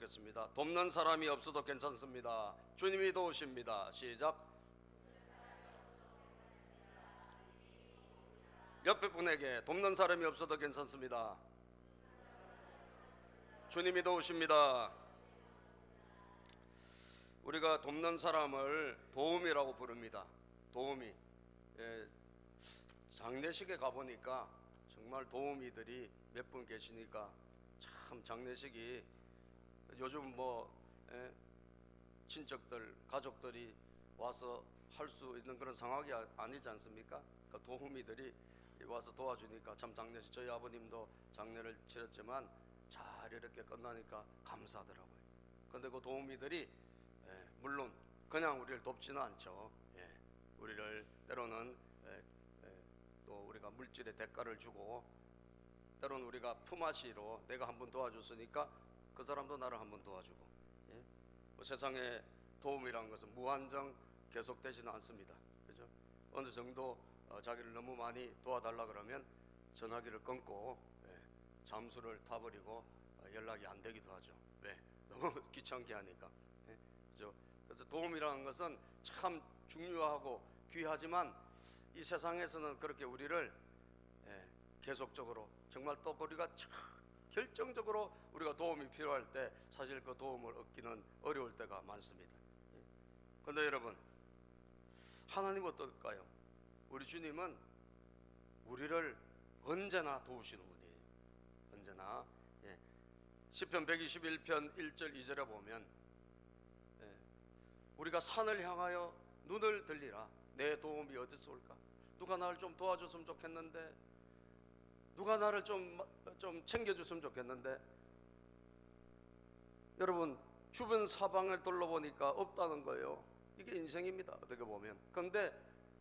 좋겠습니다. 돕는 사람이 없어도 괜찮습니다. 주님이 도우십니다. 시작. 옆에 분에게 돕는 사람이 없어도 괜찮습니다. 주님이 도우십니다. 우리가 돕는 사람을 도움이라고 부릅니다. 도우미. 장례식에 가보니까 정말 도우미들이 몇 분 계시니까 참 장례식이 요즘 친척들, 가족들이 와서 할 수 있는 그런 상황이 아니지 않습니까? 그 도우미들이 와서 도와주니까 참 장례식, 저희 아버님도 장례를 치렀지만 잘 이렇게 끝나니까 감사하더라고요. 근데 그 도우미들이 물론 그냥 우리를 돕지는 않죠. 우리를 때로는 또 우리가 물질의 대가를 주고, 때로는 우리가 품앗이로 내가 한 번 도와줬으니까 그 사람도 나를 한 번 도와주고, 세상에 도움이라는 것은 무한정 계속되지는 않습니다. 그죠? 어느 정도 자기를 너무 많이 도와달라 그러면 전화기를 끊고 잠수를 타버리고 연락이 안 되기도 하죠. 왜? 너무 귀찮게 하니까. 그죠? 그래서 도움이라는 것은 참 중요하고 귀하지만 이 세상에서는 그렇게 우리를 계속적으로 정말 또 우리가 결정적으로 우리가 도움이 필요할 때 사실 그 도움을 얻기는 어려울 때가 많습니다. 그런데 여러분, 하나님은 어떨까요? 우리 주님은 우리를 언제나 도우시는 분이에요. 언제나. 시편 121편 1절 2절에 보면 우리가 산을 향하여 눈을 들리라. 내 도움이 어디서 올까? 누가 나를 좀 도와줬으면 좋겠는데, 누가 나를 좀 챙겨줬으면 좋겠는데. 여러분, 주변 사방을 둘러보니까 없다는 거예요. 이게 인생입니다, 어떻게 보면. 그런데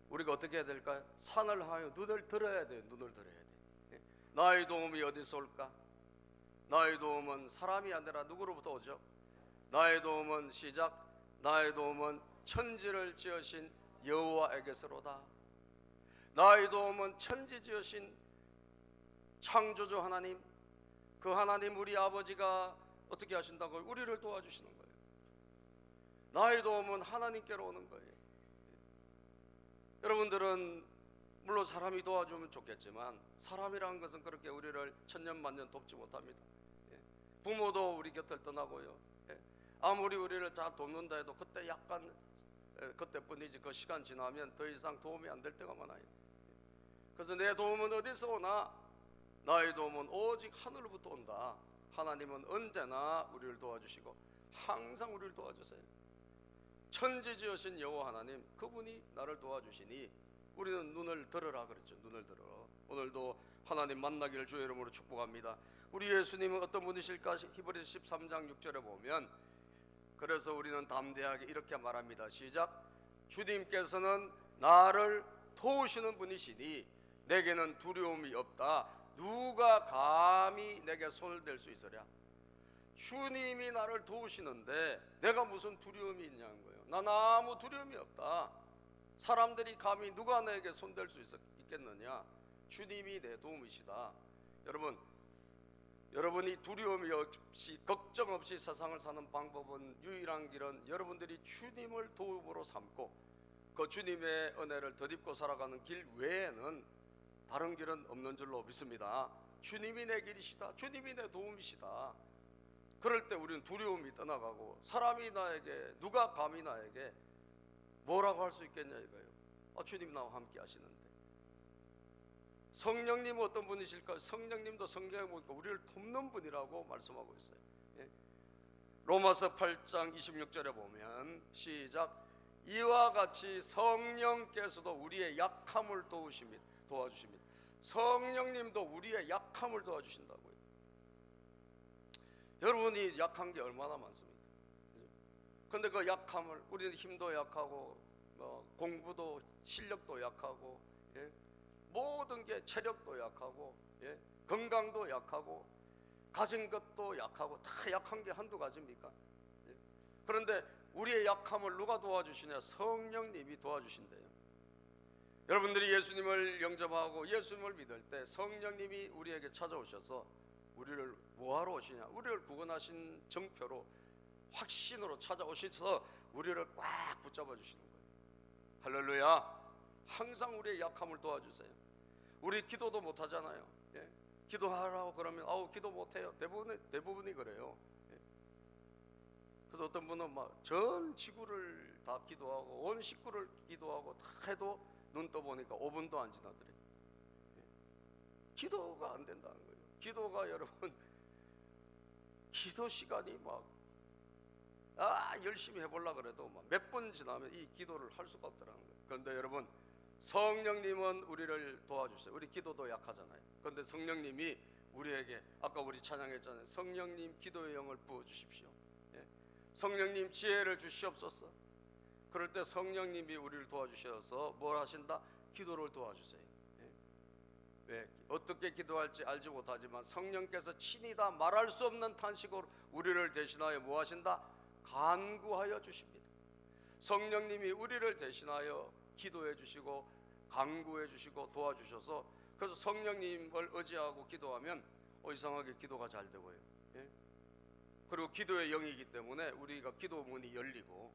우리가 어떻게 해야 될까요? 산을 향하여 눈을 들어야 돼요. 눈을 들어야 돼요. 나의 도움이 어디서 올까? 나의 도움은 사람이 아니라 누구로부터 오죠? 나의 도움은 시작. 나의 도움은 천지를 지으신 여호와에게서로다. 나의 도움은 천지 지으신 창조주 하나님, 그 하나님 우리 아버지가 어떻게 하신다고요? 우리를 도와주시는 거예요. 나의 도움은 하나님께로 오는 거예요. 여러분들은 물론 사람이 도와주면 좋겠지만 사람이라는 것은 그렇게 우리를 천년만년 돕지 못합니다. 부모도 우리 곁을 떠나고요. 아무리 우리를 다 돕는다 해도 그때 약간 그때뿐이지 그 시간 지나면 더 이상 도움이 안 될 때가 많아요. 그래서 내 도움은 어디서 오나? 나의 도움은 오직 하늘로부터 온다. 하나님은 언제나 우리를 도와주시고 항상 우리를 도와주세요. 천지 지으신 여호와 하나님, 그분이 나를 도와주시니 우리는 눈을 들으라 그랬죠. 눈을 들어. 오늘도 하나님 만나기를 주의 이름으로 축복합니다. 우리 예수님은 어떤 분이실까? 히브리서 13장 6절에 보면, 그래서 우리는 담대하게 이렇게 말합니다. 시작. 주님께서는 나를 도우시는 분이시니 내게는 두려움이 없다. 누가 감히 내게 손을 댈 수 있으랴. 주님이 나를 도우시는데 내가 무슨 두려움이 있냐는 거예요. 난 아무 두려움이 없다. 사람들이 감히 누가 내게 손댈 수 있겠느냐. 주님이 내 도움이시다. 여러분, 여러분이 두려움이 없이 걱정 없이 세상을 사는 방법은, 유일한 길은 여러분들이 주님을 도움으로 삼고 그 주님의 은혜를 덧입고 살아가는 길 외에는 다른 길은 없는 줄로 믿습니다. 주님이 내 길이시다. 주님이 내 도움이시다. 그럴 때 우리는 두려움이 떠나가고, 사람이 나에게, 누가 감히 나에게 뭐라고 할 수 있겠냐 이거예요. 주님 나와 함께 하시는데. 성령님은 어떤 분이실까요? 성령님도 성경에 보니까 우리를 돕는 분이라고 말씀하고 있어요. 로마서 8장 26절에 보면 시작. 이와 같이 성령께서도 우리의 약함을 도와주십니다. 성령님도 우리의 약함을 도와주신다고요. 여러분이 약한 게 얼마나 많습니까? 그런데 그 약함을, 우리는 힘도 약하고 공부도 실력도 약하고 모든 게 체력도 약하고 건강도 약하고 가진 것도 약하고 다 약한 게 한두 가지입니까? 그런데 우리의 약함을 누가 도와주시냐? 성령님이 도와주신대요. 여러분들이 예수님을 영접하고 예수님을 믿을 때 성령님이 우리에게 찾아오셔서 우리를 뭐하러 오시냐? 우리를 구원하신 정표로 확신으로 찾아오셔서 우리를 꽉 붙잡아 주시는 거예요. 할렐루야. 항상 우리의 약함을 도와주세요. 우리 기도도 못하잖아요. 예? 기도하라고 그러면 아우 기도 못해요. 대부분이 그래요. 예? 그래서 어떤 분은 막 전 지구를 다 기도하고 온 식구를 기도하고 다 해도 눈 떠보니까 5분도 안 지나더래. 예? 기도가 안 된다는 거예요. 기도가 여러분 기도 시간이 열심히 해보려고 그래도 몇 분 지나면 이 기도를 할 수가 없더라는 거예요. 그런데 여러분 성령님은 우리를 도와주세요. 우리 기도도 약하잖아요. 그런데 성령님이 우리에게 아까 우리 찬양했잖아요. 성령님 기도의 영을 부어주십시오. 예? 성령님 지혜를 주시옵소서. 그럴 때 성령님이 우리를 도와주셔서 뭘 하신다? 기도를 도와주세요. 예? 왜? 어떻게 기도할지 알지 못하지만 성령께서 친히 다 말할 수 없는 탄식으로 우리를 대신하여 뭐 하신다? 간구하여 주십니다. 성령님이 우리를 대신하여 기도해 주시고 간구해 주시고 도와주셔서 그래서 성령님을 의지하고 기도하면 이상하게 기도가 잘 되고요. 예? 그리고 기도의 영이기 때문에 우리가 기도 문이 열리고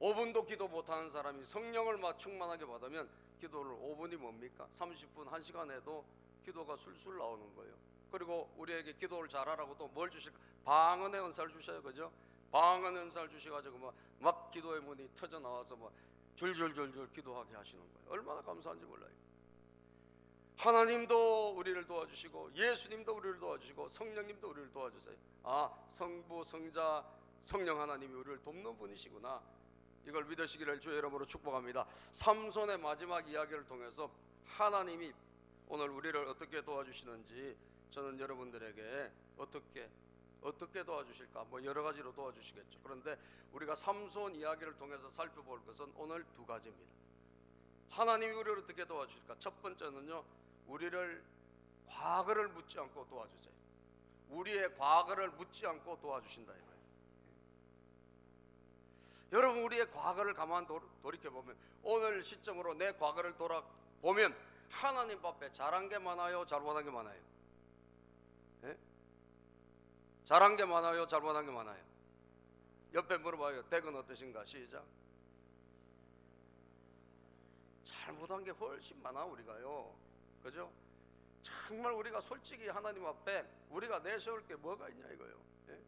5분도 기도 못하는 사람이 성령을 충만하게 받으면 기도를 5분이 뭡니까? 30분, 1시간 해도 기도가 술술 나오는 거예요. 그리고 우리에게 기도를 잘하라고 또 뭘 주실까? 방언의 은사를 주셔요. 그죠? 방언의 은사를 주셔가지고 막 기도의 문이 터져 나와서 줄줄줄줄 기도하게 하시는 거예요. 얼마나 감사한지 몰라요. 하나님도 우리를 도와주시고 예수님도 우리를 도와주시고 성령님도 우리를 도와주세요. 성부, 성자, 성령 하나님이 우리를 돕는 분이시구나. 이걸 믿으시기를 주의 이름으로 축복합니다. 삼손의 마지막 이야기를 통해서 하나님이 오늘 우리를 어떻게 도와주시는지 저는 여러분들에게 어떻게 도와주실까? 여러 가지로 도와주시겠죠. 그런데 우리가 삼손 이야기를 통해서 살펴볼 것은 오늘 두 가지입니다. 하나님이 우리를 어떻게 도와주실까? 첫 번째는요, 우리를 과거를 묻지 않고 도와주세요. 우리의 과거를 묻지 않고 도와주신다 이거예요. 여러분 우리의 과거를 가만 돌이켜보면 오늘 시점으로 내 과거를 돌아보면 하나님 앞에 잘한 게 많아요? 잘못한 게 많아요? 예? 잘한 게 많아요? 잘못한 게 많아요? 옆에 물어봐요. 댁은 어떠신가? 시작. 잘못한 게 훨씬 많아 우리가요. 그죠? 정말 우리가 솔직히 하나님 앞에 우리가 내세울 게 뭐가 있냐 이거예요. 예?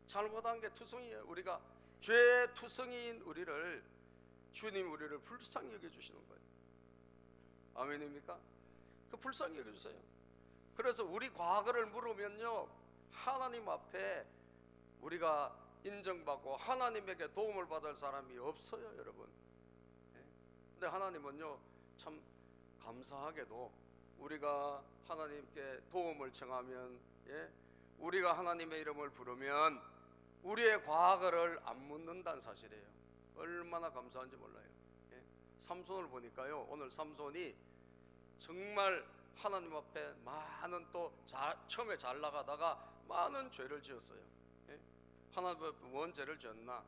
잘못한 게 투성이에요. 우리가 죄의 투성이인 우리를 주님 우리를 불쌍히 여겨주시는 거예요. 아멘입니까? 그 불쌍히 여겨주세요. 그래서 우리 과거를 물으면요 하나님 앞에 우리가 인정받고 하나님에게 도움을 받을 사람이 없어요 여러분. 근데 하나님은요 참 감사하게도 우리가 하나님께 도움을 청하면 우리가 하나님의 이름을 부르면 우리의 과거를 안 묻는다는 사실이에요. 얼마나 감사한지 몰라요. 삼손을 보니까요 오늘 삼손이 정말 하나님 앞에 많은 처음에 잘 나가다가 많은 죄를 지었어요. 하나님 앞에 뭔 죄를 지었나?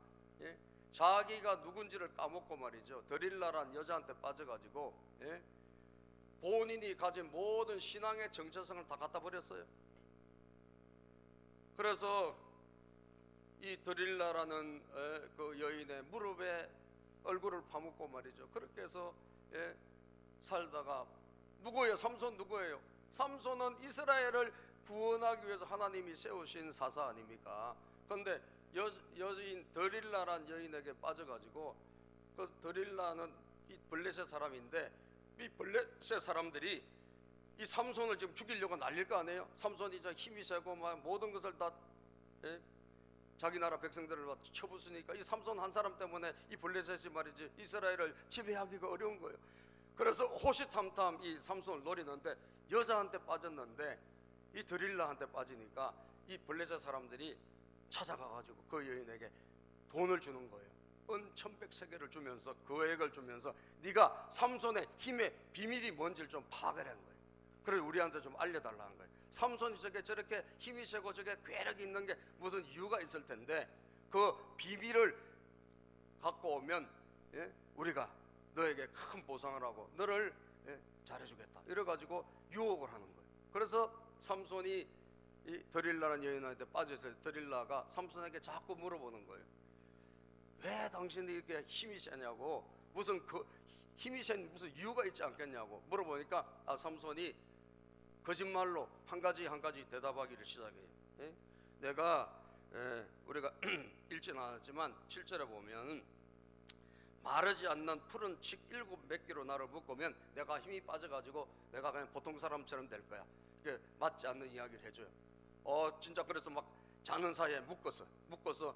자기가 누군지를 까먹고 말이죠. 드릴라란 여자한테 빠져가지고 본인이 가진 모든 신앙의 정체성을 다 갖다 버렸어요. 그래서 이 드릴라라는 그 여인의 무릎에 얼굴을 파묻고 말이죠. 그렇게 해서 살다가 누구예요? 삼손 누구예요? 삼손은 이스라엘을 구원하기 위해서 하나님이 세우신 사사 아닙니까? 그런데 여인 드릴라란 여인에게 빠져가지고 그 드릴라는 이 블레셋 사람인데 이 블레셋 사람들이 이 삼손을 지금 죽이려고 난릴 거 아니에요? 삼손이 힘이 세고 막 모든 것을 다 자기 나라 백성들을 쳐부수니까 이 삼손 한 사람 때문에 이 블레셋이 말이지 이스라엘을 지배하기가 어려운 거예요. 그래서 호시탐탐 이 삼손을 노리는데 여자한테 빠졌는데 이 드릴라한테 빠지니까 이 블레셋 사람들이 찾아가가지고 그 여인에게 돈을 주는 거예요. 은 1100세겔을 주면서 거액을 주면서 네가 삼손의 힘의 비밀이 뭔지를 좀 파악하라는 거예요. 그래서 우리한테 좀 알려달라는 거예요. 삼손이 저렇게 힘이 세고 저게 괴력이 있는 게 무슨 이유가 있을 텐데 그 비밀을 갖고 오면 우리가 너에게 큰 보상을 하고 너를 잘해주겠다 이래가지고 유혹을 하는 거예요. 그래서 삼손이 이 드릴라라는 여인한테 빠져서 드릴라가 삼손에게 자꾸 물어보는 거예요. 왜 당신이 이렇게 힘이 세냐고, 무슨 그 힘이 센 무슨 이유가 있지 않겠냐고 물어보니까 삼손이 거짓말로 한 가지 대답하기를 시작해요. 예? 내가 우리가 읽지 않았지만 7절에 보면 마르지 않는 푸른 칡 7몇 개로 나를 묶으면 내가 힘이 빠져가지고 내가 그냥 보통 사람처럼 될 거야. 이게 맞지 않는 이야기를 해줘요. 진짜 그래서 막 자는 사이에 묶어서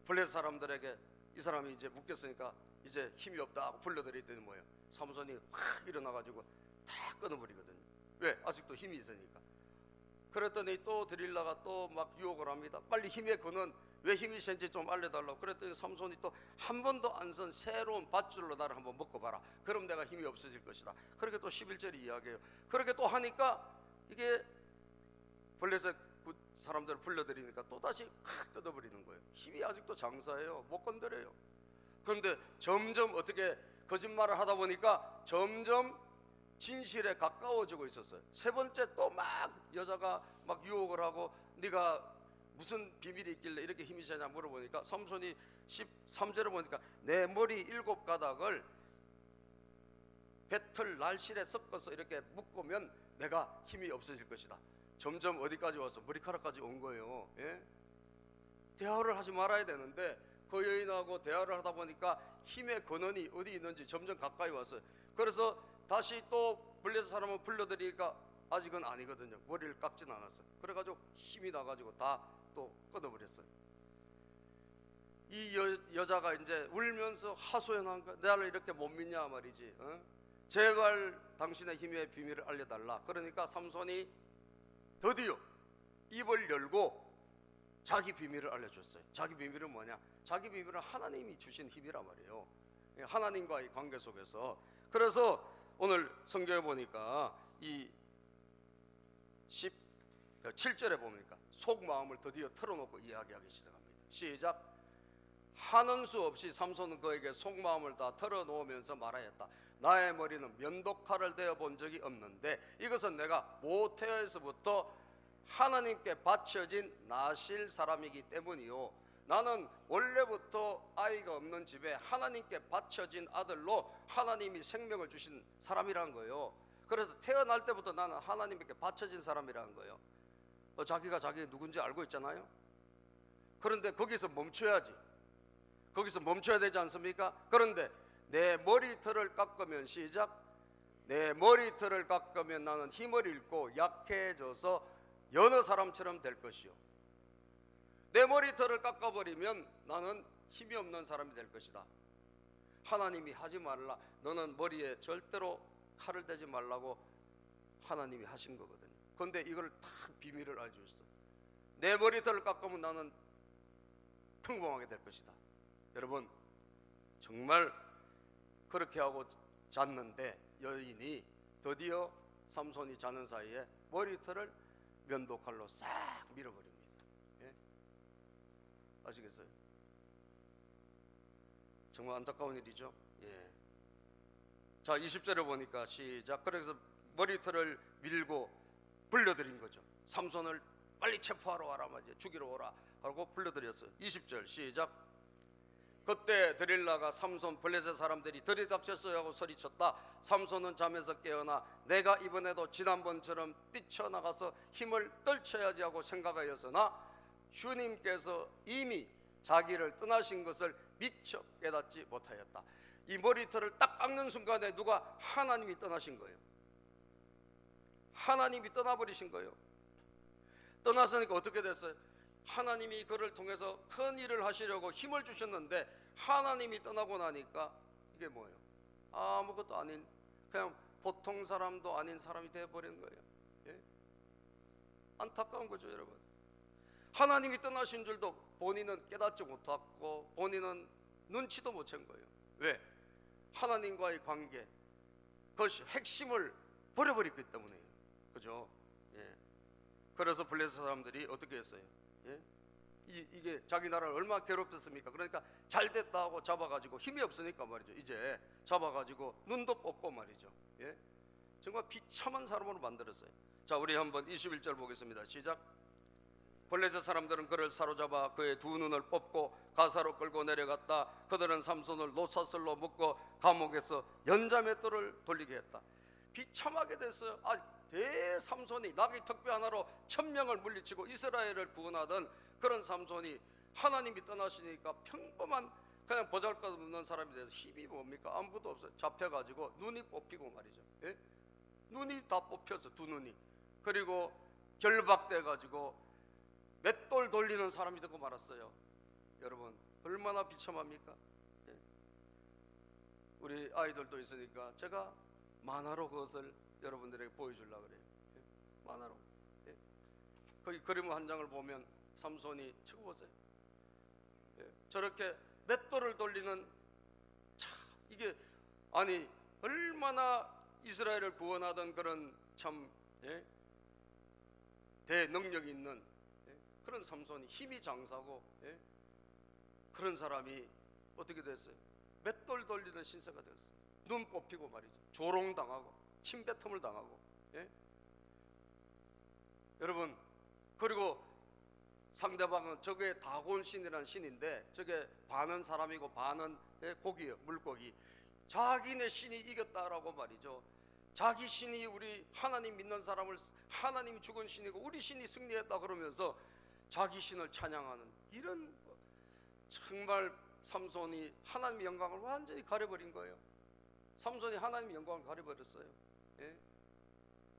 블레셋 사람들에게 이 사람이 이제 묶였으니까 이제 힘이 없다 하고 불러들이더니 뭐예요? 삼손이 확 일어나가지고 다 끊어버리거든요. 왜? 아직도 힘이 있으니까. 그랬더니 또 드릴라가 또 막 유혹을 합니다. 빨리 힘의 근원, 왜 힘이 센지 좀 알려달라고. 그랬더니 삼손이 또 한 번도 안 쓴 새로운 밧줄로 나를 한번 묶어봐라. 그럼 내가 힘이 없어질 것이다. 그렇게 또 11절이 이야기해요. 그렇게 또 하니까 이게 블레셋 사람들을 불러들이니까 또다시 확 뜯어버리는 거예요. 힘이 아직도 장사예요. 못 건드려요. 그런데 점점 어떻게 거짓말을 하다 보니까 점점 진실에 가까워지고 있었어요. 세 번째 또 막 여자가 막 유혹을 하고 네가 무슨 비밀이 있길래 이렇게 힘이 세냐 물어보니까 삼손이 13절에 보니까 내 머리 7가닥을 배틀 날실에 섞어서 이렇게 묶으면 내가 힘이 없어질 것이다. 점점 어디까지 와서 머리카락까지 온 거예요. 예? 대화를 하지 말아야 되는데 그 여인하고 대화를 하다 보니까 힘의 근원이 어디 있는지 점점 가까이 왔어요. 그래서 다시 또 블레셋 사람을 불러들이니까 아직은 아니거든요. 머리를 깎진 않았어요. 그래가지고 힘이 나가지고 다 또 끊어버렸어요. 이 여자가 이제 울면서 하소연한 거야. 나를 이렇게 못 믿냐 말이지. 제발 당신의 힘의 비밀을 알려달라. 그러니까 삼손이 드디어 입을 열고 자기 비밀을 알려줬어요. 자기 비밀은 뭐냐? 자기 비밀은 하나님이 주신 힘이란 말이에요. 하나님과의 관계 속에서. 그래서 오늘 성경에 보니까 이 17절에 보니까 속마음을 드디어 털어놓고 이야기하기 시작합니다. 시작. 하는 수 없이 삼손은 그에게 속마음을 다 털어놓으면서 말하였다. 나의 머리는 면도칼을 대어 본 적이 없는데 이것은 내가 모태에서부터 하나님께 바쳐진 나실 사람이기 때문이요. 나는 원래부터 아이가 없는 집에 하나님께 바쳐진 아들로 하나님이 생명을 주신 사람이라는 거예요. 그래서 태어날 때부터 나는 하나님께 바쳐진 사람이라는 거예요. 자기가 자기 누군지 알고 있잖아요. 그런데 거기서 멈춰야지. 거기서 멈춰야 되지 않습니까? 그런데 내 머리털을 깎으면 시작. 내 머리털을 깎으면 나는 힘을 잃고 약해져서 여느 사람처럼 될 것이요. 내 머리털을 깎아버리면 나는 힘이 없는 사람이 될 것이다. 하나님이 하지 말라. 너는 머리에 절대로 칼을 대지 말라고 하나님이 하신 거거든요. 그런데 이걸 다 비밀을 알려줬어. 내 머리털을 깎으면 나는 평범하게 될 것이다. 여러분 정말 그렇게 하고 잤는데 여인이 드디어 삼손이 자는 사이에 머리털을 면도칼로 싹 밀어버립니다. 예? 아시겠어요? 정말 안타까운 일이죠. 예. 자 20절에 보니까 시작. 그래서 머리털을 밀고 불러들인 거죠. 삼손을 빨리 체포하러 와라, 죽이러 오라 하고 불러들였어요. 20절 시작. 그때 드릴라가 삼손 블레셋 사람들이 들이닥쳤어요 하고 소리쳤다. 삼손은 잠에서 깨어나 내가 이번에도 지난번처럼 뛰쳐나가서 힘을 떨쳐야지 하고 생각하였으나 주님께서 이미 자기를 떠나신 것을 미처 깨닫지 못하였다. 이 머리털을 딱 깎는 순간에 누가 하나님이 떠나신 거예요. 하나님이 떠나버리신 거예요. 떠났으니까 어떻게 됐어요? 하나님이 그를 통해서 큰 일을 하시려고 힘을 주셨는데 하나님이 떠나고 나니까 이게 뭐예요? 아무것도 아닌 그냥 보통 사람도 아닌 사람이 되어버리는 거예요. 예? 안타까운 거죠, 여러분. 하나님이 떠나신 줄도 본인은 깨닫지 못했고 본인은 눈치도 못 챈 거예요. 왜? 하나님과의 관계, 그것이 핵심을 버려버렸기 때문이에요. 그죠? 예. 그래서 블레셋 사람들이 어떻게 했어요? 예? 이게 자기 나라를 얼마나 괴롭혔습니까? 그러니까 잘 됐다 하고 잡아가지고 힘이 없으니까 말이죠. 이제 잡아가지고 눈도 뽑고 말이죠. 예? 정말 비참한 사람으로 만들었어요. 자, 우리 한번 21절 보겠습니다. 시작. 블레셋 사람들은 그를 사로잡아 그의 두 눈을 뽑고 가사로 끌고 내려갔다. 그들은 삼손을 노사슬로 묶고 감옥에서 연자맷돌을 돌리게 했다. 비참하게 됐어요. 대삼손이 나귀 턱뼈 하나로 1000명을 물리치고 이스라엘을 구원하던 그런 삼손이 하나님이 떠나시니까 평범한 그냥 보잘것없는 사람이 돼서 힘이 뭡니까? 아무것도 없어요. 잡혀가지고 눈이 뽑히고 말이죠. 예? 눈이 다 뽑혀서 두 눈이, 그리고 결박돼가지고 맷돌 돌리는 사람이 되고 말았어요. 여러분 얼마나 비참합니까? 예? 우리 아이들도 있으니까 제가 만화로 그것을 여러분들에게 보여주려고 그래요. 예? 만화로. 예? 거기 그림 한 장을 보면 삼손이 쳐보세요. 예? 저렇게 맷돌을 돌리는, 이게 얼마나 이스라엘을 구원하던 그런 참 대능력이 있는 그런 삼손이, 힘이 장사고 그런 사람이 어떻게 됐어요? 맷돌 돌리는 신세가 됐어요. 눈 뽑히고 말이죠. 조롱당하고 침뱉음을 당하고. 여러분, 그리고 상대방은 저게 다곤 신이라는 신인데 저게 반은 사람이고 반은 고기예요. 물고기. 자기네 신이 이겼다라고 말이죠. 자기 신이, 우리 하나님 믿는 사람을 하나님이 죽은 신이고 우리 신이 승리했다 그러면서 자기 신을 찬양하는, 이런, 정말 삼손이 하나님의 영광을 완전히 가려버린 거예요. 삼손이 하나님의 영광을 가려버렸어요.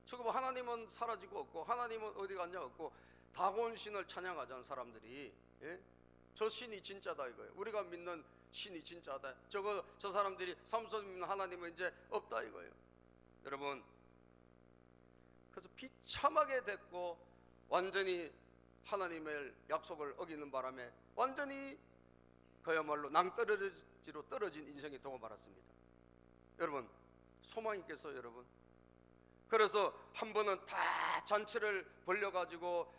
저거 뭐 하나님은 사라지고 없고 하나님은 어디 갔냐 없고 다곤 신을 찬양하자는 사람들이, 저 신이 진짜다 이거예요. 우리가 믿는 신이 진짜다. 저 사람들이 삼손이 믿는 하나님은 이제 없다 이거예요. 여러분, 그래서 비참하게 됐고 완전히 하나님의 약속을 어기는 바람에 완전히 그야말로 낭떠러지로 떨어진 인생이 되고 말았습니다. 여러분, 소망이 있겠어요 여러분? 그래서 한 번은 다 잔치를 벌려가지고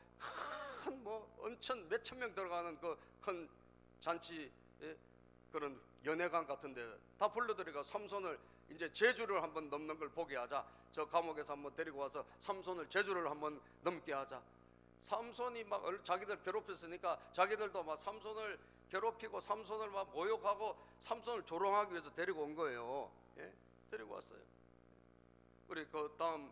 큰 엄청 몇천 명 들어가는 그 큰 잔치, 그런 연회관 같은데 다 불러들여가 삼손을 이제 제주를 한번 넘는 걸 보게 하자. 저 감옥에서 한번 데리고 와서 삼손을 제주를 한번 넘게 하자. 삼손이 막 자기들 괴롭혔으니까 자기들도 막 삼손을 괴롭히고 삼손을 막 모욕하고 삼손을 조롱하기 위해서 데리고 온 거예요. 데리고 왔어요. 우리 그 다음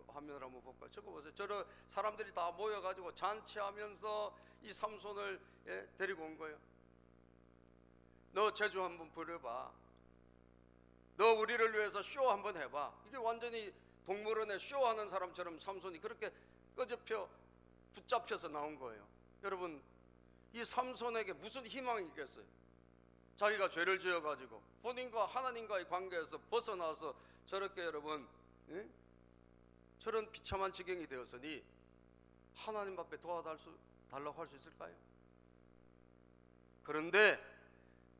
화면을 한번 볼까요? 저거 보세요. 저런 사람들이 다 모여가지고 잔치하면서 이 삼손을 데리고 온 거예요. 너 제주 한번 부려봐. 너 우리를 위해서 쇼 한번 해봐. 이게 완전히 동물원에 쇼하는 사람처럼 삼손이 그렇게 끄집혀 붙잡혀서 나온 거예요. 여러분, 이 삼손에게 무슨 희망이 있겠어요? 자기가 죄를 지어가지고 본인과 하나님과의 관계에서 벗어나서 저렇게, 여러분, 저런 비참한 지경이 되었으니 하나님 앞에 도와달라고 할 수 있을까요? 그런데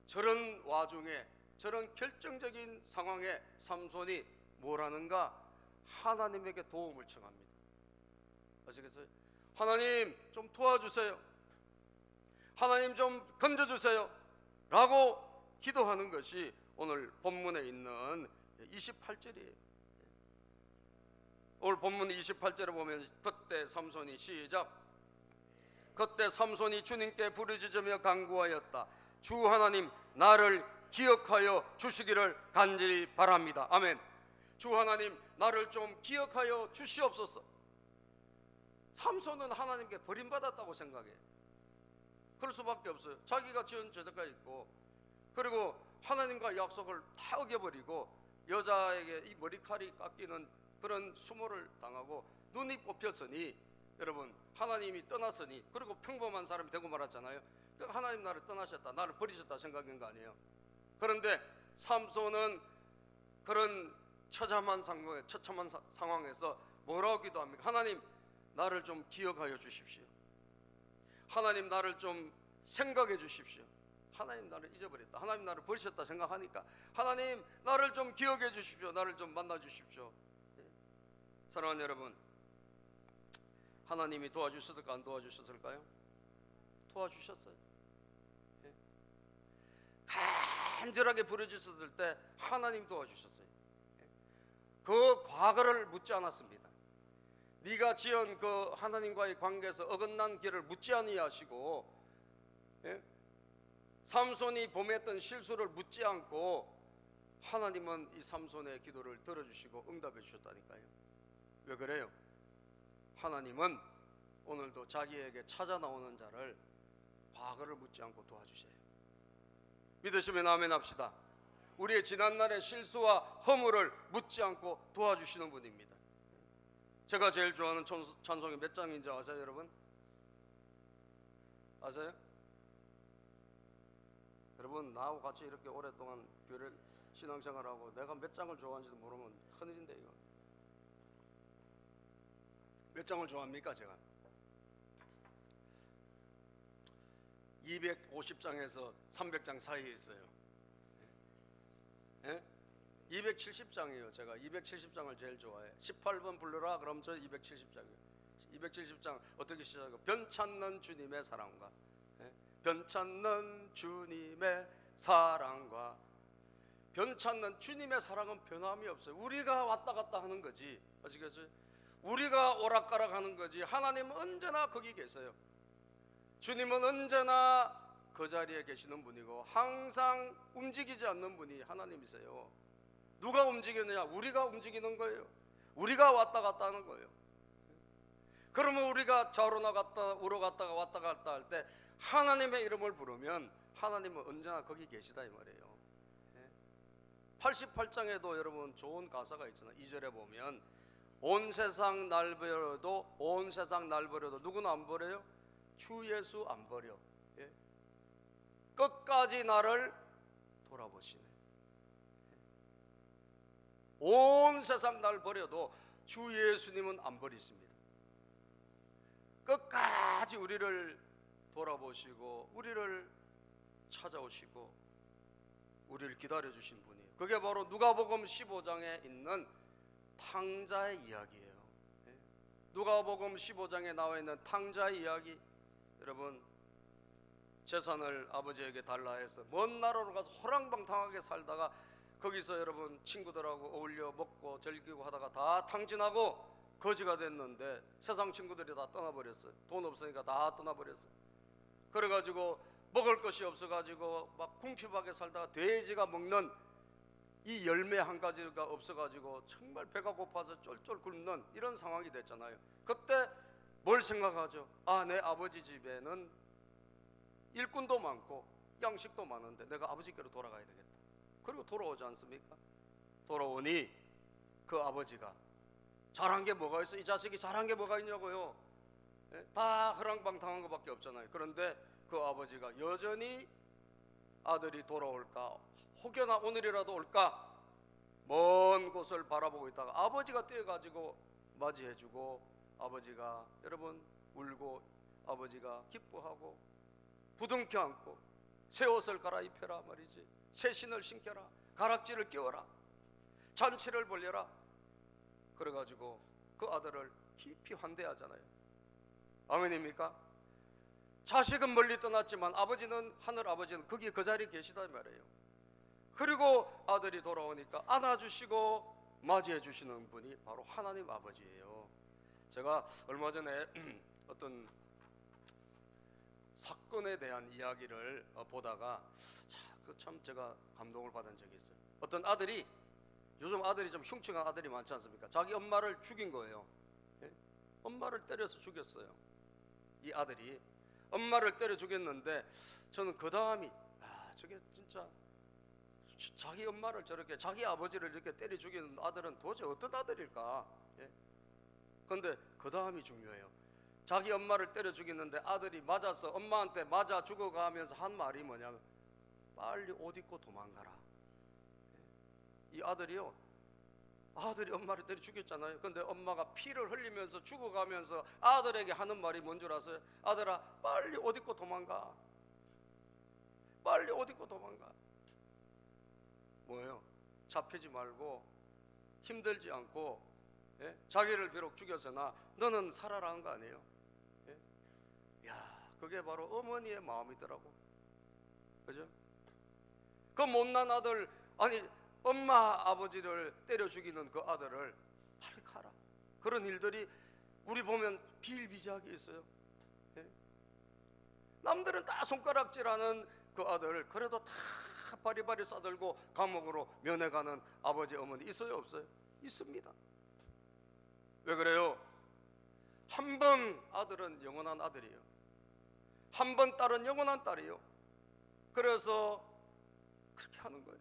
저런 와중에, 저런 결정적인 상황에 삼손이 뭘 하는가? 하나님에게 도움을 청합니다. 아시겠어요? 하나님 좀 도와주세요. 하나님 좀 건져주세요 라고 기도하는 것이 오늘 본문에 있는 28절이에요. 오늘 본문 28절에 보면 그때 삼손이, 시작, 그때 삼손이 주님께 부르짖으며 간구하였다. 주 하나님, 나를 기억하여 주시기를 간절히 바랍니다. 아멘. 주 하나님, 나를 좀 기억하여 주시옵소서. 삼손은 하나님께 버림받았다고 생각해. 그럴 수밖에 없어요. 자기가 지은 죄가 있고, 그리고 하나님과 약속을 다 어겨버리고 여자에게 이 머리칼이 깎이는 그런 수모를 당하고 눈이 뽑혔으니, 여러분, 하나님이 떠났으니, 그리고 평범한 사람이 되고 말았잖아요. 하나님 나를 떠나셨다, 나를 버리셨다 생각인 거 아니에요. 그런데 삼손은 그런 처참한 상황에서 뭐라고 기도합니까? 하나님, 나를 좀 기억하여 주십시오. 하나님, 나를 좀 생각해 주십시오. 하나님 나를 잊어버렸다, 하나님 나를 버리셨다 생각하니까 하나님 나를 좀 기억해 주십시오. 나를 좀 만나 주십시오. 사랑하는 여러분, 하나님이 도와주셨을까 안 도와주셨을까요? 도와주셨어요. 간절하게 부르짖었을 때 하나님 도와주셨어요. 그 과거를 묻지 않았습니다. 네가 지은 그 하나님과의 관계에서 어긋난 길을 묻지 아니하시고, 예? 삼손이 범했던 실수를 묻지 않고 하나님은 이 삼손의 기도를 들어주시고 응답해 주셨다니까요. 왜 그래요? 하나님은 오늘도 자기에게 찾아 나오는 자를 과거를 묻지 않고 도와주세요. 믿으시면 아멘 합시다. 우리의 지난날의 실수와 허물을 묻지 않고 도와주시는 분입니다. 제가 제일 좋아하는 찬송이 몇 장인지 아세요, 여러분? 아세요? 여러분, 나하고 같이 이렇게 오랫동안 교회 신앙생활하고 내가 몇 장을 좋아하는지도 모르면 큰일인데, 이거. 몇 장을 좋아합니까, 제가? 250장에서 300장 사이에 있어요. 예? 270장이에요. 제가 270장을 제일 좋아해. 18번 불러라 그럼 저 270장이에요. 270장 어떻게 시작해요? 변찮는 주님의 사랑과, 예? 변찮는 주님의 사랑과. 변찮는 주님의 사랑은 변함이 없어요. 우리가 왔다 갔다 하는 거지. 아시겠어요? 우리가 오락가락 하는 거지. 하나님은 언제나 거기 계세요. 주님은 언제나 그 자리에 계시는 분이고 항상 움직이지 않는 분이 하나님이세요. 누가 움직이느냐? 우리가 움직이는 거예요. 우리가 왔다 갔다 하는 거예요. 그러면 우리가 좌로 나갔다 우로 갔다가 왔다 갔다 할 때 하나님의 이름을 부르면 하나님은 언제나 거기 계시다 이 말이에요. 88장에도 여러분 좋은 가사가 있잖아요. 2절에 보면 온 세상 날 버려도, 온 세상 날 버려도 누구는 안 버려요? 주 예수 안 버려. 예? 끝까지 나를 돌아보시네. 온 세상 날 버려도 주 예수님은 안 버리십니다. 끝까지 우리를 돌아보시고 우리를 찾아오시고 우리를 기다려주신 분이에요. 그게 바로 누가복음 15장에 있는 탕자의 이야기예요. 누가복음 15장에 나와 있는 탕자의 이야기, 여러분 재산을 아버지에게 달라 해서 먼 나라로 가서 호랑방탕하게 살다가 거기서 여러분 친구들하고 어울려 먹고 즐기고 하다가 다 탕진하고 거지가 됐는데 세상 친구들이 다 떠나버렸어요. 돈 없으니까 다 떠나버렸어요. 그래가지고 먹을 것이 없어가지고 막 궁핍하게 살다가 돼지가 먹는 이 열매 한 가지가 없어가지고 정말 배가 고파서 쫄쫄 굶는 이런 상황이 됐잖아요. 그때 뭘 생각하죠? 아, 내 아버지 집에는 일꾼도 많고 양식도 많은데 내가 아버지께로 돌아가야 되겠다. 그리고 돌아오지 않습니까? 돌아오니 그 아버지가 잘한 게 뭐가 있어? 이 자식이 잘한 게 뭐가 있냐고요? 다 허랑방탕한 것밖에 없잖아요. 그런데 그 아버지가 여전히 아들이 돌아올까, 혹여나 오늘이라도 올까 먼 곳을 바라보고 있다가 아버지가 뛰어가지고 맞이해주고 아버지가 여러분 울고 아버지가 기뻐하고 부둥켜 안고 새 옷을 갈아입혀라 말이지, 새 신을 신겨라, 가락지를 끼워라, 잔치를 벌려라. 그래가지고 그 아들을 깊이 환대하잖아요. 아멘입니까? 자식은 멀리 떠났지만 아버지는, 하늘 아버지는 거기 그 자리에 계시다 말이에요. 그리고 아들이 돌아오니까 안아주시고 맞이해 주시는 분이 바로 하나님 아버지예요. 제가 얼마 전에 어떤 사건에 대한 이야기를 보다가 참 제가 감동을 받은 적이 있어요. 어떤 아들이, 요즘 아들이 좀 흉측한 아들이 많지 않습니까? 자기 엄마를 죽인 거예요. 예? 엄마를 때려서 죽였어요. 이 아들이 엄마를 때려 죽였는데 저는 그 다음이 저게 진짜 자기 엄마를 저렇게, 자기 아버지를 이렇게 때려 죽이는 아들은 도대체 어떤 아들일까? 예? 그런데 그 다음이 중요해요. 자기 엄마를 때려 죽였는데 아들이 맞아서 엄마한테 맞아 죽어가면서 한 말이 뭐냐면 빨리 옷 입고 도망가라. 이 아들이요, 아들이 엄마를 때려 죽였잖아요. 근데 엄마가 피를 흘리면서 죽어가면서 아들에게 하는 말이 뭔 줄 아세요? 아들아, 빨리 옷 입고 도망가. 빨리 옷 입고 도망가. 뭐예요? 잡히지 말고 힘들지 않고, 예? 자기를 비록 죽였으나 너는 살아라는 거 아니에요? 예? 야, 그게 바로 어머니의 마음이더라고. 그죠? 그 못난 아들, 아니 엄마 아버지를 때려 죽이는 그 아들을 빨리 가라. 그런 일들이 우리 보면 비일비재하게 있어요. 예? 남들은 다 손가락질하는 그 아들, 그래도 다 바리바리 싸들고 감옥으로 면회가는 아버지 어머니 있어요 없어요? 있습니다. 왜 그래요? 한 번 아들은 영원한 아들이에요. 한 번 딸은 영원한 딸이에요. 그래서 그렇게 하는 거예요.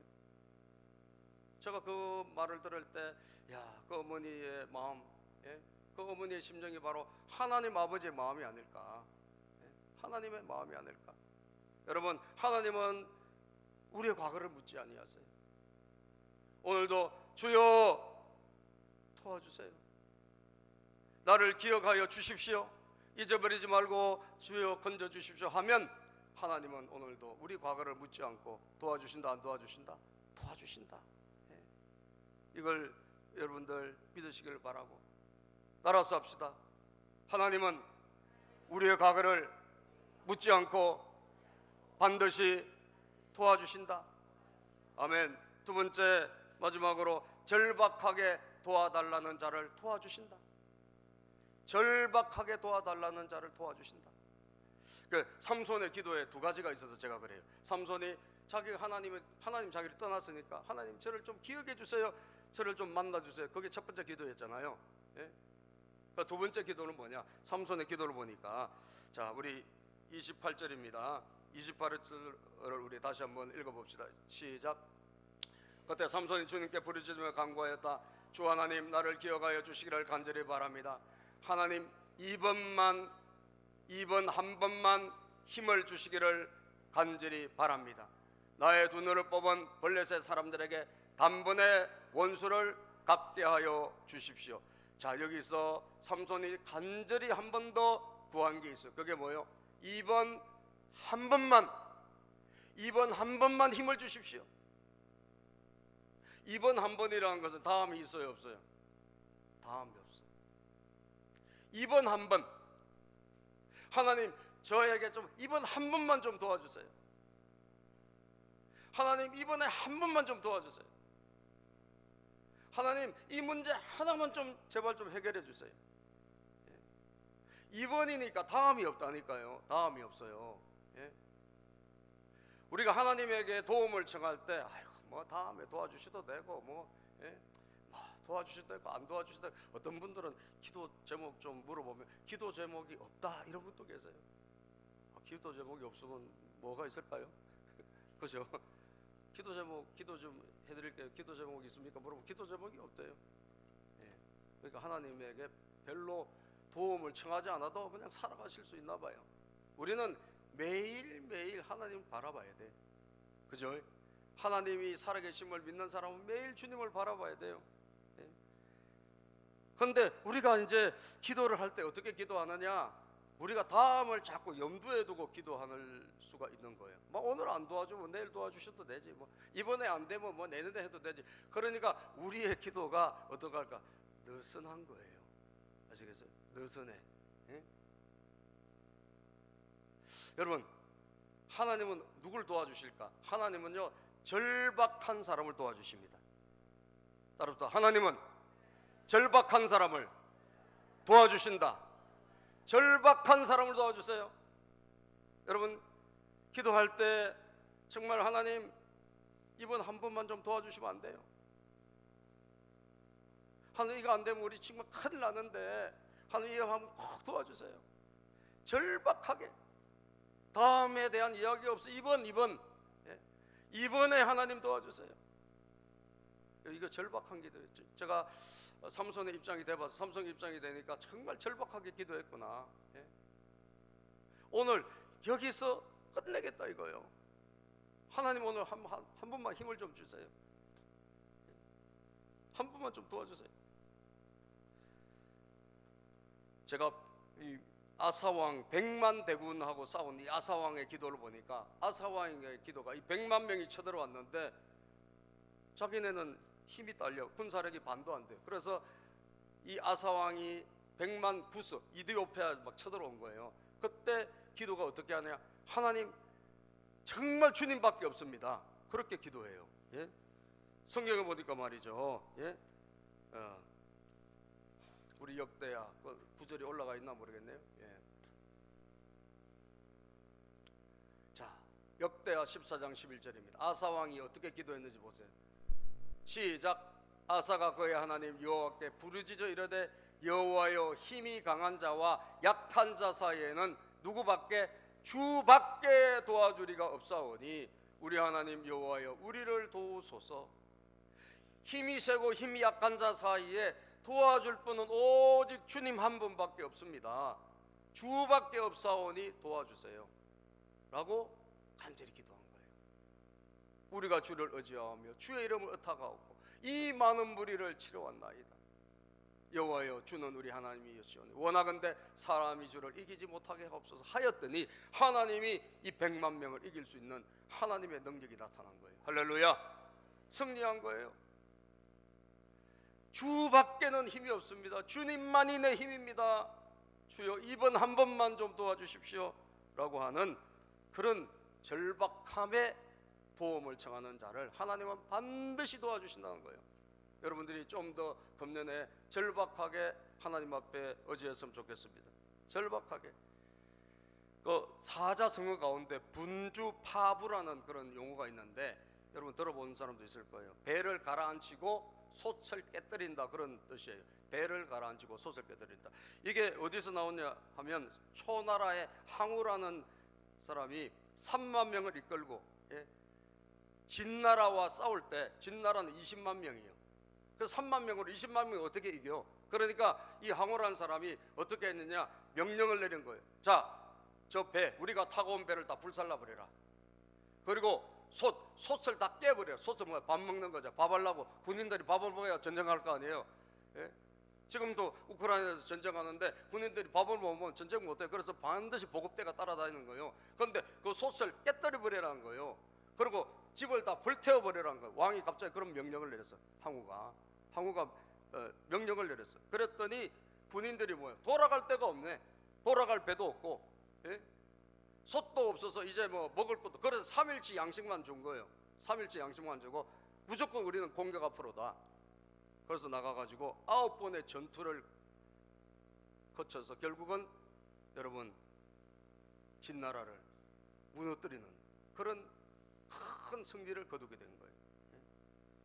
제가 그 말을 들을 때, 야, 그 어머니의 마음, 예? 그 어머니의 심정이 바로 하나님 아버지의 마음이 아닐까. 예? 하나님의 마음이 아닐까. 여러분, 하나님은 우리의 과거를 묻지 아니하세요. 오늘도 주여 도와주세요. 나를 기억하여 주십시오. 잊어버리지 말고 주여 건져 주십시오 하면 하나님은 오늘도 우리 과거를 묻지 않고 도와주신다 안 도와주신다? 도와주신다. 예. 이걸 여러분들 믿으시길 바라고 따라서 합시다. 하나님은 우리의 과거를 묻지 않고 반드시 도와주신다. 아멘. 두 번째, 마지막으로 절박하게 도와달라는 자를 도와주신다. 절박하게 도와달라는 자를 도와주신다. 그 삼손의 기도에 두 가지가 있어서 제가 그래요. 삼손이 자기가 하나님 자기를 떠났으니까 하나님 저를 좀 기억해 주세요. 저를 좀 만나 주세요. 그게 첫 번째 기도였잖아요. 예? 두 번째 기도는 뭐냐? 삼손의 기도를 보니까 자, 우리 28절입니다. 28절을 우리 다시 한번 읽어봅시다. 시작. 그때 삼손이 주님께 부르짖으며 간구하였다. 주 하나님, 나를 기억하여 주시기를 간절히 바랍니다. 하나님, 이번 한 번만 힘을 주시기를 간절히 바랍니다. 나의 두 눈을 뽑은 블레셋 사람들에게 단번에 원수를 갚게 하여 주십시오. 자, 여기서 삼손이 간절히 한 번 더 구한 게 있어요. 그게 뭐예요? 이번 한 번만 힘을 주십시오. 이번 한 번이라는 것은 다음이 있어요 없어요? 다음이 없어요. 이번 한 번, 하나님 저에게 좀 이번 한 번만 좀 도와주세요. 하나님 이번에 한 번만 좀 도와주세요. 하나님 이 문제 하나만 좀 제발 좀 해결해 주세요. 이번이니까 다음이 없다니까요. 다음이 없어요. 예? 우리가 하나님에게 도움을 청할 때 아이고 뭐 다음에 도와주셔도 되고 뭐, 예? 도와주셔도 되고 안 도와주셔도 되고, 어떤 분들은 기도 제목 좀 물어보면 기도 제목이 없다 이런 분도 계세요. 기도 제목이 없으면 뭐가 있을까요? 그죠? 기도 좀 해드릴게요. 기도 제목이 있습니까? 물어보면 기도 제목이 없대요. 예. 그러니까 하나님에게 별로 도움을 청하지 않아도 그냥 살아가실 수 있나 봐요. 우리는 매일매일 하나님 바라봐야 돼. 그죠? 하나님이 살아계심을 믿는 사람은 매일 주님을 바라봐야 돼요. 그런데 우리가 이제 기도를 할 때 어떻게 기도하느냐? 우리가 다음을 자꾸 염두에 두고 기도할 수가 있는 거예요. 뭐 오늘 안 도와주면 내일 도와주셔도 되지. 뭐 이번에 안 되면 뭐 내년에 해도 되지. 그러니까 우리의 기도가 어떻게 할까? 느슨한 거예요. 아시겠어요? 느슨해. 예? 여러분, 하나님은 누굴 도와주실까? 하나님은요 절박한 사람을 도와주십니다. 따라서 하나님은 절박한 사람을 도와주신다. 절박한 사람을 도와주세요. 여러분, 기도할 때 정말 하나님 이번 한 번만 좀 도와주시면 안 돼요? 하나님 이거 안 되면 우리 정말 큰일 나는데 하나님 이거 한번 꼭 도와주세요. 절박하게. 다음에 대한 이야기 없어. 이번 예? 이번에 하나님 도와주세요. 이거 절박한 기도였죠. 제가 삼손의 입장이 돼봐서 삼손의 입장이 되니까 정말 절박하게 기도했구나. 예? 오늘 여기서 끝내겠다 이거예요. 하나님 오늘 한 번만 힘을 좀 주세요. 한 번만 좀 도와주세요. 제가 이 아사왕 100만 대군하고 싸운 이 아사왕의 기도를 보니까 아사왕의 기도가 이 100만 명이 쳐들어왔는데 자기네는 힘이 딸려 군사력이 반도 안 돼요. 그래서 이 아사왕이 100만 구스 이디오페아 막 쳐들어온 거예요. 그때 기도가 어떻게 하냐? 하나님 정말 주님밖에 없습니다. 그렇게 기도해요. 예? 성경에 보니까 말이죠. 예? 우리 역대야 그 구절이 올라가 있나 모르겠네요. 예. 자, 역대하 14장 11절입니다. 아사 왕이 어떻게 기도했는지 보세요. 시작. 아사가 그의 하나님 여호와께 부르짖어 이르되 여호와여, 힘이 강한 자와 약한 자 사이에는 누구밖에 주밖에 도와주리가 없사오니 우리 하나님 여호와여, 우리를 도우소서. 힘이 세고 힘이 약한 자 사이에 도와줄 분은 오직 주님 한 분밖에 없습니다. 주밖에 없사오니 도와주세요 라고 간절히 기도한 거예요. 우리가 주를 의지하며 주의 이름을 의탁하고 이 많은 무리를 치러왔나이다. 여호와여, 주는 우리 하나님이시오니 원하건대 사람이 주를 이기지 못하게 하옵소서 하였더니 하나님이 이 100만 명을 이길 수 있는 하나님의 능력이 나타난 거예요. 할렐루야. 승리한 거예요. 주밖에는 힘이 없습니다. 주님만이 내 힘입니다. 주여, 이번 한 번만 좀 도와주십시오 라고 하는 그런 절박함에 도움을 청하는 자를 하나님은 반드시 도와주신다는 거예요. 여러분들이 좀 더 금년에 절박하게 하나님 앞에 의지했으면 좋겠습니다. 절박하게. 그 사자성어 가운데 분주파부라는 그런 용어가 있는데 여러분 들어본 사람도 있을 거예요. 배를 가라앉히고 솥을 깨뜨린다, 그런 뜻이에요. 배를 가라앉히고 솥을 깨뜨린다. 이게 어디서 나오냐 하면 초나라의 항우라는 사람이 3만 명을 이끌고 진나라와 싸울 때, 진나라는 20만 명이에요. 그래서 3만 명으로 20만 명을 어떻게 이겨? 그러니까 이 항우라는 사람이 어떻게 했느냐, 명령을 내린 거예요. 자, 저 배, 우리가 타고 온 배를 다 불살라버려라. 그리고 솥을 다 깨버려요. 솥은 뭐야? 밥 먹는 거죠. 밥 하려고 군인들이 밥을 먹어야 전쟁할 거 아니에요. 예? 지금도 우크라이나에서 전쟁하는데 군인들이 밥을 먹으면 전쟁 못해요. 그래서 반드시 보급대가 따라다니는 거예요. 그런데 그 솥을 깨뜨려 버리라는 거예요. 그리고 집을 다 불태워 버리라는 거예요. 왕이 갑자기 그런 명령을 내렸어. 항우가 명령을 내렸어. 그랬더니 군인들이 뭐예요? 돌아갈 데가 없네. 돌아갈 배도 없고, 예? 솥도 없어서 이제 뭐 먹을 것도, 그래서 3일치 양식만 준 거예요. 3일치 양식만 주고 무조건 우리는 공격 앞으로다. 그래서 나가가지고 9번의 전투를 거쳐서 결국은 여러분 진나라를 무너뜨리는 그런 큰 승리를 거두게 된 거예요.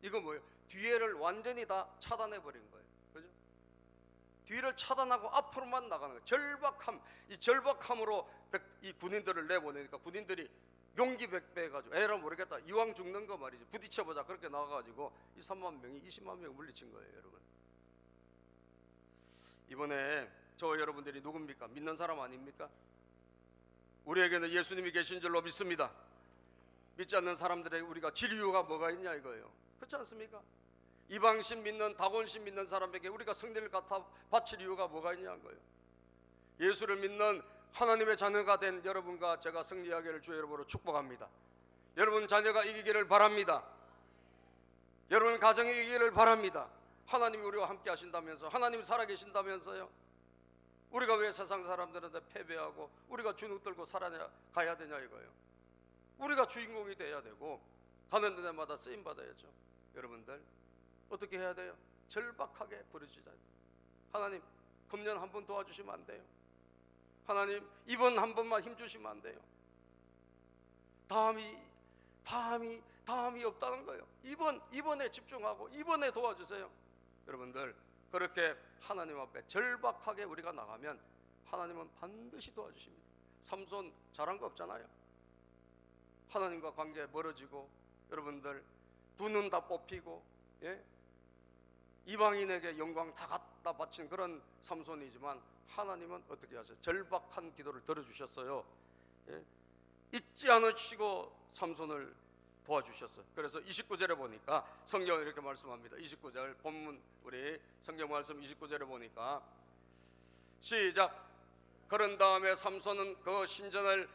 이거 뭐예요? 뒤에를 완전히 다 차단해버린 거예요. 그죠? 뒤를 차단하고 앞으로만 나가는 거예요. 절박함, 이 절박함으로 이 군인들을 내보내니까 군인들이 용기 백배 해가지고 에라 모르겠다, 이왕 죽는 거 말이지, 부딪혀보자, 그렇게 나와가지고 이 3만 명이 20만 명 물리친 거예요. 여러분, 이번에 저 여러분들이 누굽니까? 믿는 사람 아닙니까? 우리에게는 예수님이 계신 줄로 믿습니다. 믿지 않는 사람들에게 우리가 질 이유가 뭐가 있냐 이거예요. 그렇지 않습니까? 이방신 믿는, 다곤신 믿는 사람에게 우리가 승리를 갖다 바칠 이유가 뭐가 있냐는 거예요. 예수를 믿는 하나님의 자녀가 된 여러분과 제가 승리하기를 주의 이름으로 축복합니다. 여러분 자녀가 이기기를 바랍니다. 여러분 가정이 이기기를 바랍니다. 하나님이 우리와 함께 하신다면서, 하나님이 살아계신다면서요. 우리가 왜 세상 사람들한테 패배하고 우리가 주눅 들고 살아가야 되냐 이거예요. 우리가 주인공이 돼야 되고 가는 데마다 쓰임 받아야죠. 여러분들 어떻게 해야 돼요? 절박하게 부르짖어야 돼요. 하나님, 금년 한 번 도와주시면 안 돼요? 하나님, 이번 한 번만 힘주시면 안 돼요? 다음이 없다는 거예요. 이번에 집중하고 이번에 도와주세요. 여러분들 그렇게 하나님 앞에 절박하게 우리가 나가면 하나님은 반드시 도와주십니다. 삼손 잘한 거 없잖아요. 하나님과 관계 멀어지고 여러분들 두 눈 다 뽑히고, 예? 이방인에게 영광 다 갖다 바친 그런 삼손이지만 하나님은 어떻게 하세요? 절박한 기도를 들어주셨어요. 예? 잊지 않으시고 삼손을 도와주셨어요. 그래서 29절에 보니까 성경이 이렇게 말씀합니다. 29절 본문 우리 성경 말씀 29절에 보니까 시작. 그런 다음에 삼손은 그 신전을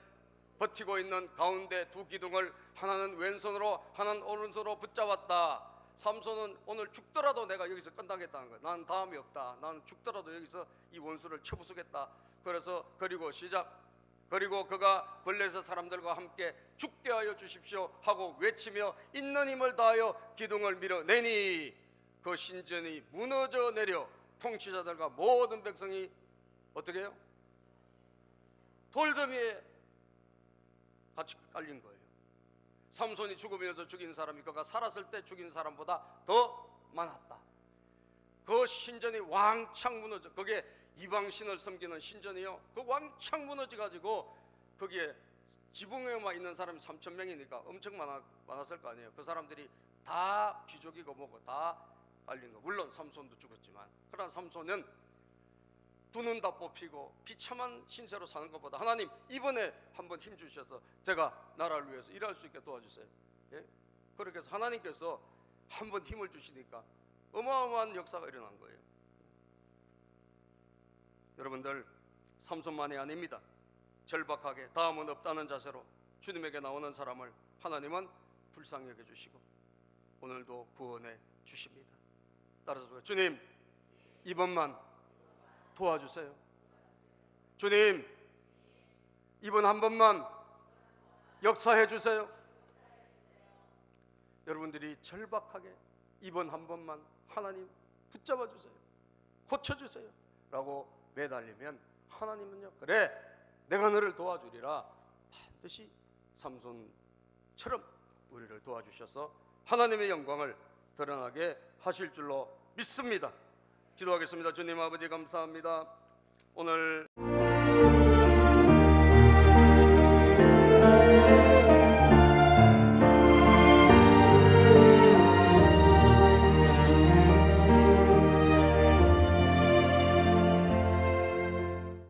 버티고 있는 가운데 두 기둥을 하나는 왼손으로 하나는 오른손으로 붙잡았다. 삼손은 오늘 죽더라도 내가 여기서 끝나겠다는 거야. 난 다음이 없다. 난 죽더라도 여기서 이 원수를 쳐부수겠다. 그래서 그리고 시작. 그리고 그가 블레셋 사람들과 함께 죽게 하여 주십시오 하고 외치며 있는 힘을 다하여 기둥을 밀어내니 그 신전이 무너져 내려 통치자들과 모든 백성이 어떻게 해요? 돌더미에 같이 깔린 거예요. 삼손이 죽으면서 죽인 사람이 그가 살았을 때 죽인 사람보다 더 많았다. 그 신전이 왕창 무너져, 그게 이방신을 섬기는 신전이요, 그 왕창 무너져 가지고 거기에 지붕에만 있는 사람이 3,000명이니까 엄청 많았을 거 아니에요. 그 사람들이 다 귀족이고 뭐고 다 깔린 거. 물론 삼손도 죽었지만, 그러나 삼손은 두 눈 다 뽑히고 비참한 신세로 사는 것보다 하나님 이번에 한번 힘 주셔서 제가 나라를 위해서 일할 수 있게 도와주세요. 예? 그렇게 해서 하나님께서 한번 힘을 주시니까 어마어마한 역사가 일어난 거예요. 여러분들, 삼손만이 아닙니다. 절박하게 다음은 없다는 자세로 주님에게 나오는 사람을 하나님은 불쌍히 여겨주시고 오늘도 구원해 주십니다. 따라서 주님, 이번만 도와주세요. 주님, 이번 한 번만 역사해 주세요. 여러분들이 절박하게 이번 한 번만 하나님 붙잡아 주세요, 고쳐주세요 라고 매달리면 하나님은요, 그래 내가 너를 도와주리라 반드시 삼손처럼 우리를 도와주셔서 하나님의 영광을 드러나게 하실 줄로 믿습니다. 기도하겠습니다. 주님 아버지 감사합니다. 오늘